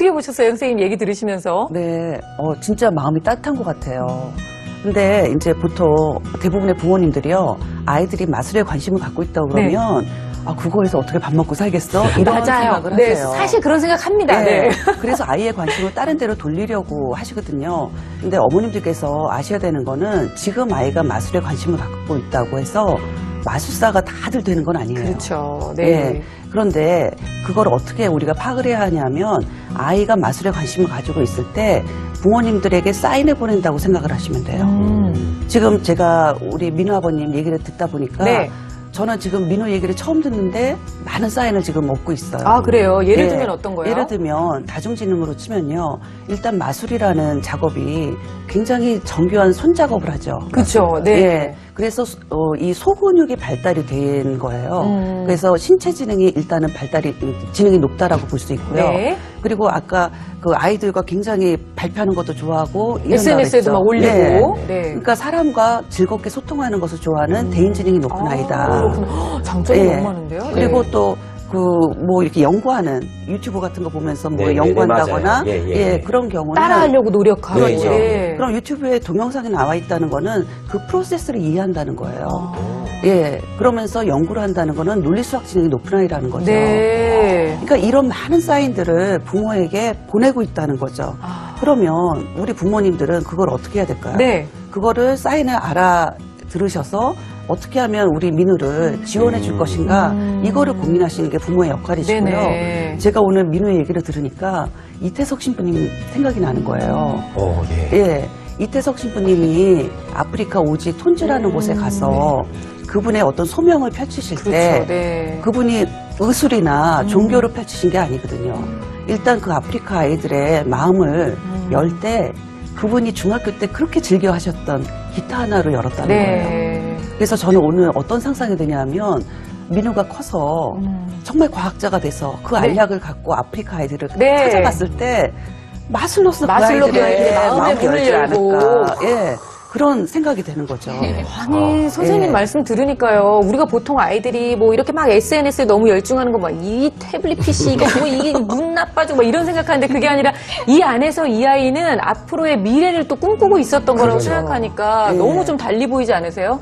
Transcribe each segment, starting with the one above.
어떻게 보셨어요, 선생님 얘기 들으시면서? 네, 진짜 마음이 따뜻한 것 같아요. 근데 이제 보통 대부분의 부모님들이요, 아이들이 마술에 관심을 갖고 있다고 그러면, 아, 그거에서 어떻게 밥 먹고 살겠어? 이런 맞아요. 생각을 네, 하세요. 사실 그런 생각합니다. 네. 그래서 아이의 관심을 다른 데로 돌리려고 하시거든요. 근데 어머님들께서 아셔야 되는 거는 지금 아이가 마술에 관심을 갖고 있다고 해서 마술사가 다들 되는 건 아니에요. 그렇죠. 네. 그런데 그걸 어떻게 우리가 파악을 해야 하냐면 아이가 마술에 관심을 가지고 있을 때 부모님들에게 사인을 보낸다고 생각을 하시면 돼요. 지금 제가 우리 민우 아버님 얘기를 듣다 보니까 저는 지금 민우 얘기를 처음 듣는데 많은 사인을 지금 얻고 있어요. 아, 그래요? 예를 들면 어떤 거예요? 예를 들면 다중지능으로 치면요. 일단 마술이라는 작업이 굉장히 정교한 손작업을 하죠. 그렇죠. 네. 그래서 이 소근육이 발달이 된 거예요. 그래서 신체 지능이 일단은 지능이 높다라고 볼 수 있고요. 그리고 아까 그 아이들과 굉장히 발표하는 것도 좋아하고 SNS에도 막 올리고. 그러니까 사람과 즐겁게 소통하는 것을 좋아하는 대인지능이 높은 아이다. 그렇구나. 장점이 너무 많은데요? 그리고 또 이렇게 연구하는 유튜브 같은 거 보면서 연구한다거나 그런 경우는 따라하려고 노력하고. 그렇죠. 그럼 유튜브에 동영상이 나와 있다는 거는 그 프로세스를 이해한다는 거예요. 그러면서 연구를 한다는 거는 논리수학 지능이 높은 아이라는 거죠. 그러니까 이런 많은 사인들을 부모에게 보내고 있다는 거죠. 그러면 우리 부모님들은 그걸 어떻게 해야 될까요? 그거를 사인을 들으셔서 어떻게 하면 우리 민우를 지원해 줄 것인가 이거를 고민하시는 게 부모의 역할이시고요. 제가 오늘 민우의 얘기를 들으니까 이태석 신부님 생각이 나는 거예요. 이태석 신부님이 아프리카 오지 톤즈라는 곳에 가서 그분의 어떤 소명을 펼치실 때 그분이 의술이나 종교를 펼치신 게 아니거든요. 일단 그 아프리카 아이들의 마음을 열 때 그분이 중학교 때 그렇게 즐겨 하셨던 기타 하나로 열었다는 거예요. 그래서 저는 오늘 어떤 상상이 드냐면 민우가 커서 정말 과학자가 돼서 그 알약을 갖고 아프리카 아이들을 찾아갔을 때 마술로서 그 아이들의 마음에 문을 열까. 그런 생각이 되는 거죠. 아니, 선생님 말씀 들으니까요. 우리가 보통 아이들이 뭐 이렇게 막 SNS에 너무 열중하는 거 막 이 태블릿 PC가 뭐 이게 눈 나빠지고 막 이런 생각하는데 그게 아니라 이 안에서 이 아이는 앞으로의 미래를 또 꿈꾸고 있었던 거라고 생각하니까 너무 좀 달리 보이지 않으세요?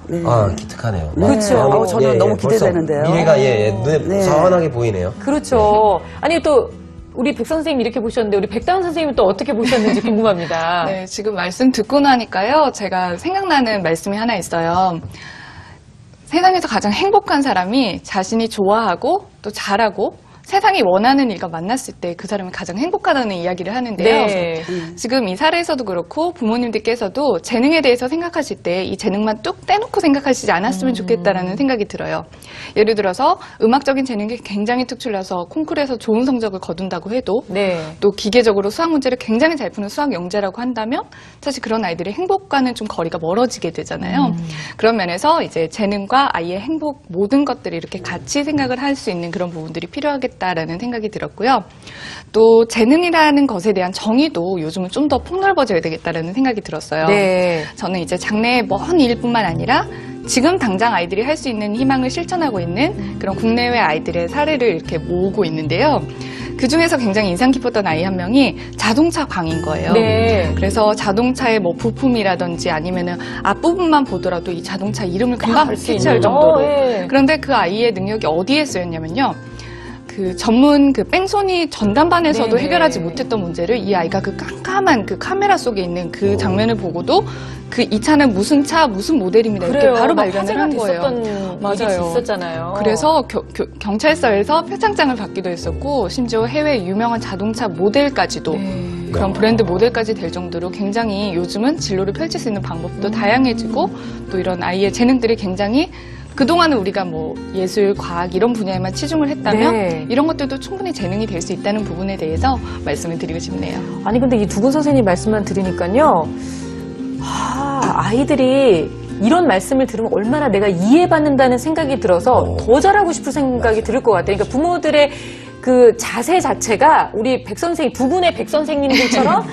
기특하네요. 그렇죠. 저는 너무 기대되는데요. 미래가 눈에 선하게 보이네요. 그렇죠. 아니 또 우리 백 선생님 이렇게 보셨는데 우리 백다운 선생님은 또 어떻게 보셨는지 궁금합니다. 네, 지금 말씀 듣고 나니까요. 제가 생각나는 말씀이 하나 있어요. 세상에서 가장 행복한 사람이 자신이 좋아하고 또 잘하고 세상이 원하는 일과 만났을 때 그 사람이 가장 행복하다는 이야기를 하는데요. 지금 이 사례에서도 그렇고 부모님들께서도 재능에 대해서 생각하실 때 이 재능만 뚝 떼놓고 생각하시지 않았으면 좋겠다라는 생각이 들어요. 예를 들어서 음악적인 재능이 굉장히 특출나서 콩쿠르에서 좋은 성적을 거둔다고 해도 또 기계적으로 수학 문제를 굉장히 잘 푸는 수학 영재라고 한다면 사실 그런 아이들의 행복과는 좀 거리가 멀어지게 되잖아요. 그런 면에서 이제 재능과 아이의 행복 모든 것들이 이렇게 같이 생각을 할 수 있는 그런 부분들이 필요하겠다라는 생각이 들었고요. 또 재능이라는 것에 대한 정의도 요즘은 좀 더 폭넓어져야 되겠다라는 생각이 들었어요. 저는 이제 장래의 먼 일뿐만 아니라 지금 당장 아이들이 할 수 있는 희망을 실천하고 있는 그런 국내외 아이들의 사례를 이렇게 모으고 있는데요. 그 중에서 굉장히 인상 깊었던 아이 한 명이 자동차 광인 거예요. 그래서 자동차의 뭐 부품이라든지 아니면은 앞부분만 보더라도 이 자동차 이름을 금방 캐치할 정도로. 그런데 그 아이의 능력이 어디에 쓰였냐면요. 그 전문 그 뺑소니 전담반에서도 해결하지 못했던 문제를 이 아이가 그 깜깜한 그 카메라 속에 있는 그 장면을 보고도 그 이 차는 무슨 차, 무슨 모델입니다. 이렇게 바로 발견을 한 거예요. 맞아요. 있었잖아요. 그래서 경찰서에서 표창장을 받기도 했었고 심지어 해외 유명한 자동차 모델까지도 그런 브랜드 모델까지 될 정도로 굉장히 요즘은 진로를 펼칠 수 있는 방법도 다양해지고 또 이런 아이의 재능들이 굉장히 그동안은 우리가 뭐 예술, 과학 이런 분야에만 치중을 했다면 이런 것들도 충분히 재능이 될 수 있다는 부분에 대해서 말씀을 드리고 싶네요. 아니 근데 이 두분 선생님 말씀만 들으니까요. 아이들이 이런 말씀을 들으면 얼마나 내가 이해받는다는 생각이 들어서 더 잘하고 싶을 생각이 들을 것 같아요. 그러니까 부모들의 그 자세 자체가 우리 두 분의 백 선생님들처럼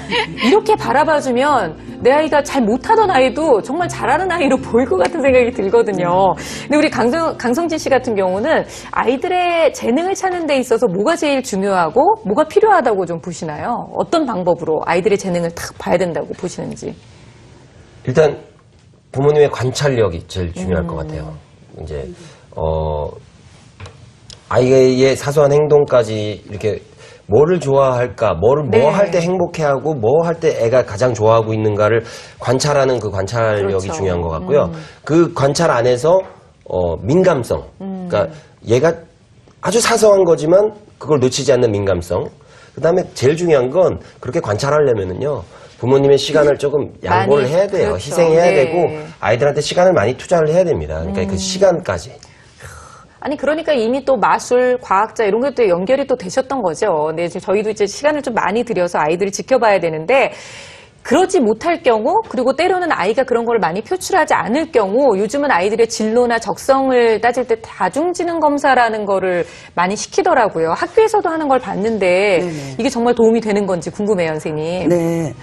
이렇게 바라봐주면 내 아이가 잘 못하던 아이도 정말 잘하는 아이로 보일 것 같은 생각이 들거든요. 근데 우리 강성진 씨 같은 경우는 아이들의 재능을 찾는 데 있어서 뭐가 제일 중요하고 뭐가 필요하다고 좀 보시나요? 어떤 방법으로 아이들의 재능을 딱 봐야 된다고 보시는지. 일단 부모님의 관찰력이 제일 중요할 것 같아요. 이제 아이의 사소한 행동까지 이렇게 뭐를 좋아할까, 뭐 할 때 행복해하고 뭐 할 때 애가 가장 좋아하고 있는가를 관찰하는 그 관찰력이 그렇죠. 중요한 것 같고요. 그 관찰 안에서 민감성, 그러니까 얘가 아주 사소한 거지만 그걸 놓치지 않는 민감성. 그다음에 제일 중요한 건 그렇게 관찰하려면은요. 부모님의 시간을 조금 양보를 해야 돼요. 그렇죠. 희생해야 네. 되고 아이들한테 시간을 많이 투자를 해야 됩니다. 그러니까 그 시간까지. 아니 그러니까 이미 또 마술, 과학자 이런 것도 연결이 또 되셨던 거죠. 네, 저희도 이제 시간을 좀 많이 들여서 아이들을 지켜봐야 되는데 그러지 못할 경우 그리고 때로는 아이가 그런 걸 많이 표출하지 않을 경우 요즘은 아이들의 진로나 적성을 따질 때 다중지능 검사라는 거를 많이 시키더라고요. 학교에서도 하는 걸 봤는데 네네. 이게 정말 도움이 되는 건지 궁금해요, 선생님. 네.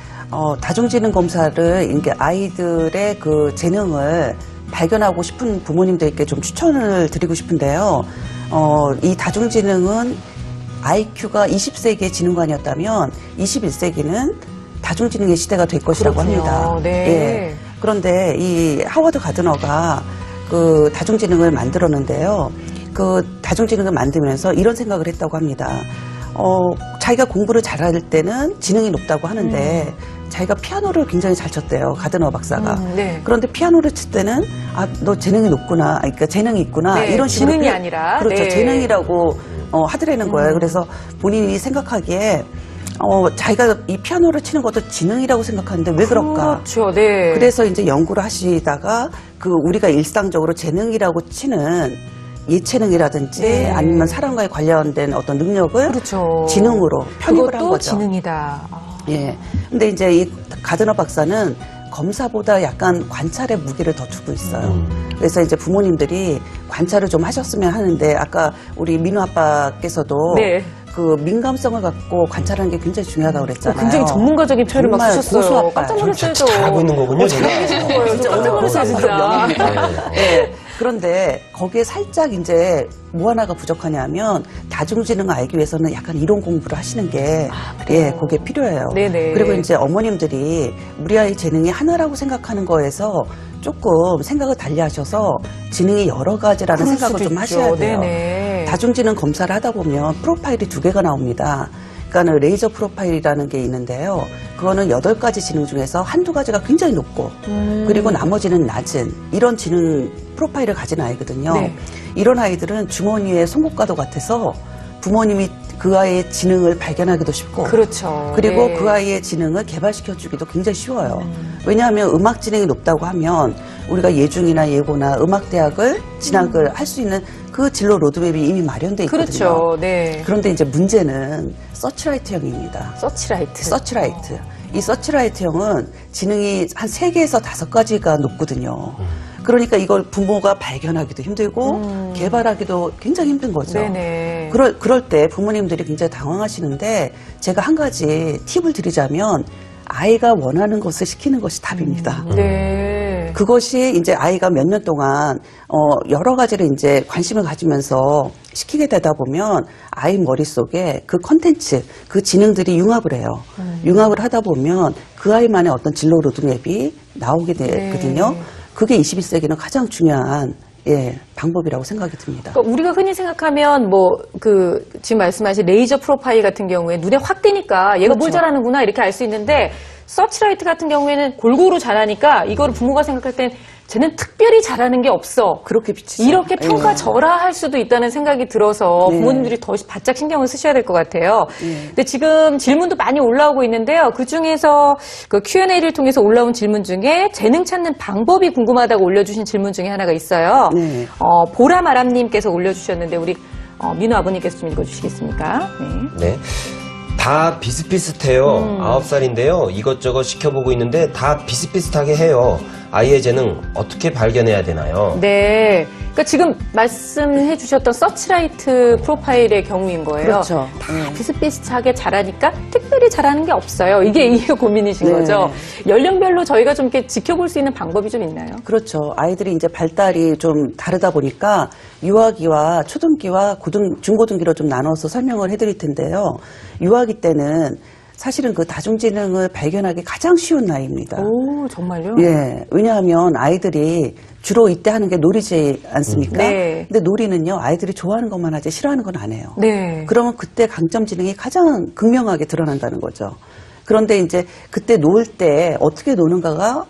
다중지능 검사를 이게 아이들의 그 재능을 발견하고 싶은 부모님들께 좀 추천을 드리고 싶은데요. 이 다중지능은 IQ가 20세기의 지능관이었다면 21세기는 다중지능의 시대가 될 것이라고 그렇군요. 합니다. 네. 예. 그런데 이 하워드 가드너가 그 다중지능을 만들었는데요. 그 다중지능을 만들면서 이런 생각을 했다고 합니다. 자기가 공부를 잘할 때는 지능이 높다고 하는데 자기가 피아노를 굉장히 잘 쳤대요. 가드너 박사가. 네. 그런데 피아노를 칠 때는 너 재능이 높구나. 그러니까 재능이 있구나. 네, 이런 식으로 지능이 아니라. 그렇죠. 네. 재능이라고 하더라는 거예요. 그래서 본인이 생각하기에 자기가 이 피아노를 치는 것도 지능이라고 생각하는데 왜 그럴까? 그렇죠. 네. 그래서 이제 연구를 하시다가 그 우리가 일상적으로 재능이라고 치는 예체능이라든지 네. 아니면 사람과의 관련된 어떤 능력을 그렇죠. 지능으로 편입을 한 그것도 거죠. 지능이다. 예. 근데 이제 이 가드너 박사는 검사보다 약간 관찰에 무게를 더 두고 있어요. 그래서 이제 부모님들이 관찰을 좀 하셨으면 하는데 아까 우리 민우 아빠께서도 네. 그 민감성을 갖고 관찰하는 게 굉장히 중요하다고 그랬잖아요. 굉장히 전문가적인 표현을 막 정말 쓰셨어요. 고수아빠. 깜짝 놀랐어요. 저 잘하고 있는 거군요, 제가. 잘하고 계시는 거예요. 저 깜짝 놀랐어요, 진짜. 예. 그런데 거기에 살짝 이제 뭐 하나가 부족하냐면 다중지능을 알기 위해서는 약간 이론 공부를 하시는 게 예, 그게 필요해요. 네네. 그리고 이제 어머님들이 우리 아이 재능이 하나라고 생각하는 거에서 조금 생각을 달리하셔서 지능이 여러 가지라는 그럴 생각을 수도 좀 있죠. 하셔야 돼요. 네네. 다중지능 검사를 하다 보면 프로파일이 2개가 나옵니다. 그러니까 레이저 프로파일이라는 게 있는데요. 그거는 8가지 지능 중에서 한두 가지가 굉장히 높고 그리고 나머지는 낮은 이런 지능 프로파일을 가진 아이거든요. 네. 이런 아이들은 주머니에 송곳과도 같아서 부모님이 그 아이의 지능을 발견하기도 쉽고 그렇죠. 그리고 네. 그 아이의 지능을 개발시켜주기도 굉장히 쉬워요. 왜냐하면 음악 지능이 높다고 하면 우리가 예중이나 예고나 음악대학을 진학을 할 수 있는 그 진로 로드맵이 이미 마련돼 있거든요. 그렇죠. 네. 그런데 이제 문제는 서치라이트형입니다. 서치라이트. 서치라이트. 이 서치라이트형은 지능이 한 3개에서 5가지가 높거든요. 그러니까 이걸 부모가 발견하기도 힘들고 개발하기도 굉장히 힘든 거죠. 네네. 그럴 때 부모님들이 굉장히 당황하시는데 제가 한 가지 팁을 드리자면 아이가 원하는 것을 시키는 것이 답입니다. 네. 그것이 이제 아이가 몇 년 동안 여러 가지를 이제 관심을 가지면서 시키게 되다 보면 아이 머릿속에 그 컨텐츠, 그 지능들이 융합을 해요. 융합을 하다 보면 그 아이만의 어떤 진로 로드맵이 나오게 되거든요. 네. 그게 21세기는 가장 중요한 방법이라고 생각이 듭니다. 그러니까 우리가 흔히 생각하면 지금 말씀하신 레이저 프로파일 같은 경우에 눈에 확 띄니까 얘가 뭘 그렇죠. 잘하는구나 이렇게 알 수 있는데 서치라이트 같은 경우에는 골고루 잘하니까 이거를 부모가 생각할 땐 쟤는 특별히 잘하는 게 없어. 그렇게 비치죠. 이렇게 평가절하할 수도 있다는 생각이 들어서 네. 부모님들이 더 바짝 신경을 쓰셔야 될 것 같아요. 네. 근데 지금 질문도 많이 올라오고 있는데요. 그중에서 그 Q&A를 통해서 올라온 질문 중에 재능 찾는 방법이 궁금하다고 올려주신 질문 중에 하나가 있어요. 네. 보라마람님께서 올려주셨는데 우리 민우 아버님께서 좀 읽어주시겠습니까? 네. 네. 다 비슷비슷해요. 9살인데요. 이것저것 시켜보고 있는데 다 비슷비슷하게 해요. 아이의 재능 어떻게 발견해야 되나요? 네. 그러니까 지금 말씀해 주셨던 서치라이트 프로파일의 경우인 거예요. 그렇죠. 다 비슷비슷하게 잘하니까 특별히 잘하는 게 없어요. 이게 고민이신 네. 거죠. 연령별로 저희가 좀 이렇게 지켜볼 수 있는 방법이 좀 있나요? 그렇죠. 아이들이 이제 발달이 좀 다르다 보니까 유아기와 초등기와 중고등기로 좀 나눠서 설명을 해드릴 텐데요. 유아기 때는 사실은 그 다중지능을 발견하기 가장 쉬운 나이입니다. 오, 정말요? 예. 왜냐하면 아이들이 주로 이때 하는 게 놀이지 않습니까? 네. 근데 놀이는요, 아이들이 좋아하는 것만 하지 싫어하는 건 안 해요. 네. 그러면 그때 강점 지능이 가장 극명하게 드러난다는 거죠. 그런데 이제 그때 놀 때 어떻게 노는가가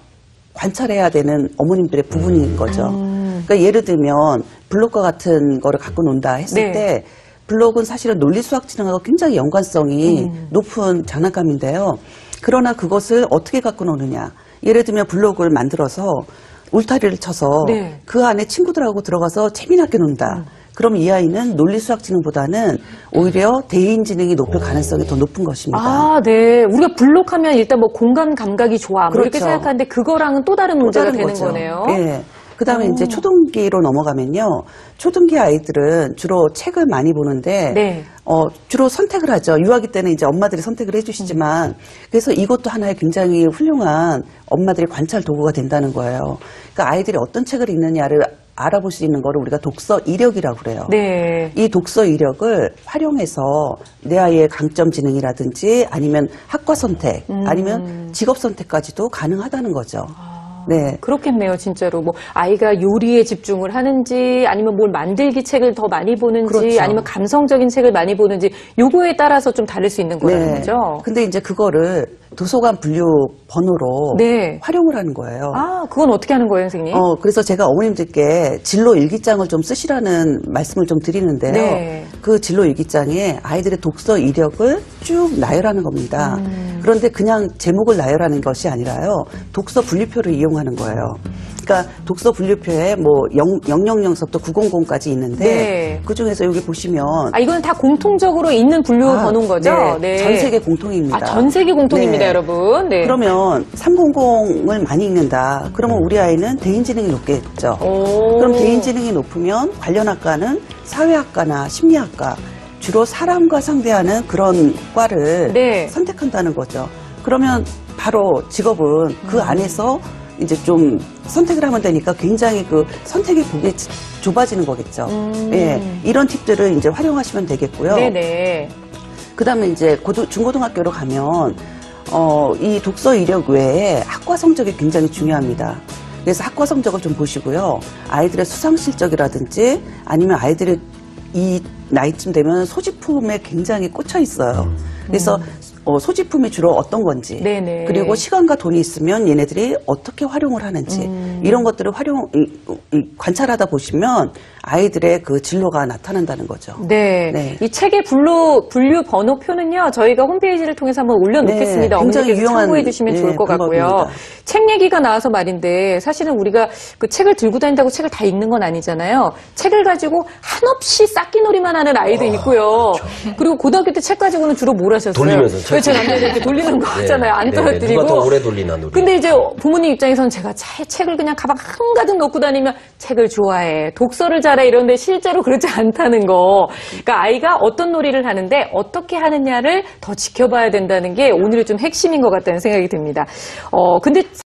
관찰해야 되는 어머님들의 부분인 거죠. 그러니까 예를 들면 블록과 같은 거를 갖고 논다 했을 네. 때 블록은 사실은 논리수학 지능하고 굉장히 연관성이 높은 장난감인데요. 그러나 그것을 어떻게 갖고 노느냐. 예를 들면 블록을 만들어서 울타리를 쳐서 네. 그 안에 친구들하고 들어가서 재미나게 논다. 그럼 이 아이는 논리수학 지능보다는 오히려 대인지능이 높을 가능성이 더 높은 것입니다. 아, 네. 우리가 블록하면 일단 뭐 공간 감각이 좋아. 뭐 이렇게 그렇죠. 생각하는데 그거랑은 또 다른 또 문제가 다른 되는 거죠. 거네요. 예. 그 다음에 이제 초등기로 넘어가면요. 초등기 아이들은 주로 책을 많이 보는데, 네. 주로 선택을 하죠. 유아기 때는 이제 엄마들이 선택을 해주시지만, 그래서 이것도 하나의 굉장히 훌륭한 엄마들의 관찰 도구가 된다는 거예요. 그러니까 아이들이 어떤 책을 읽느냐를 알아볼 수 있는 거를 우리가 독서 이력이라고 그래요. 네. 이 독서 이력을 활용해서 내 아이의 강점 지능이라든지 아니면 학과 선택, 아니면 직업 선택까지도 가능하다는 거죠. 네. 그렇겠네요, 진짜로. 뭐, 아이가 요리에 집중을 하는지, 아니면 뭘 만들기 책을 더 많이 보는지, 그렇죠. 아니면 감성적인 책을 많이 보는지, 요거에 따라서 좀 다를 수 있는 거라는 거죠. 근데 이제 그거를 도서관 분류 번호로 네. 활용을 하는 거예요. 아, 그건 어떻게 하는 거예요, 선생님? 그래서 제가 어머님들께 진로 일기장을 좀 쓰시라는 말씀을 좀 드리는데요. 네. 그 진로 일기장에 아이들의 독서 이력을 쭉 나열하는 겁니다. 그런데 그냥 제목을 나열하는 것이 아니라요. 독서 분류표를 이용하는 거예요. 그러니까 독서 분류표에 뭐 000서부터 900까지 있는데 네. 그중에서 여기 보시면 아, 이건 다 공통적으로 있는 분류 번호인 거죠? 네. 전 세계 공통입니다. 아, 전 세계 공통입니다, 네. 여러분. 네. 그러면 300을 많이 읽는다. 그러면 우리 아이는 대인지능이 높겠죠. 오. 그럼 대인지능이 높으면 관련 학과는 사회학과나 심리학과, 주로 사람과 상대하는 그런 과를 네. 선택한다는 거죠. 그러면 바로 직업은 그 안에서 이제 좀 선택을 하면 되니까 굉장히 그 선택의 폭이 좁아지는 거겠죠. 예, 이런 팁들을 이제 활용하시면 되겠고요. 네네. 그 다음에 이제 중고등학교로 가면, 이 독서 이력 외에 학과 성적이 굉장히 중요합니다. 그래서 학과 성적을 좀 보시고요. 아이들의 수상 실적이라든지 아니면 아이들의 이 나이쯤 되면 소지품에 굉장히 꽂혀 있어요. 그래서 소지품이 주로 어떤 건지, 네네. 그리고 시간과 돈이 있으면 얘네들이 어떻게 활용을 하는지 이런 것들을 관찰하다 보시면 아이들의 그 진로가 나타난다는 거죠. 네. 네. 이 책의 분류 번호표는요, 저희가 홈페이지를 통해서 한번 올려놓겠습니다. 네, 굉장히 어머니께서 유용한, 참고해 주시면 네, 좋을 것 같고요. 방법입니다. 책 얘기가 나와서 말인데, 사실은 우리가 그 책을 들고 다닌다고 책을 다 읽는 건 아니잖아요. 책을 가지고 한없이 쌓기놀이만 하는 아이도 있고요. 그리고 고등학교 때 책 가지고는 주로 뭘 하셨어요? 돌리면서 제 남자들 이렇게 돌리는 거 하잖아요. 안 떨어뜨리고. 누가 더 오래 돌리나 놀이. 근데 이제 부모님 입장에서는 제가 책을 그냥 가방 한가득 넣고 다니면 책을 좋아해, 독서를 잘해 이런데 실제로 그렇지 않다는 거. 그러니까 아이가 어떤 놀이를 하는데 어떻게 하느냐를 더 지켜봐야 된다는 게 오늘의 좀 핵심인 것 같다는 생각이 듭니다. 근데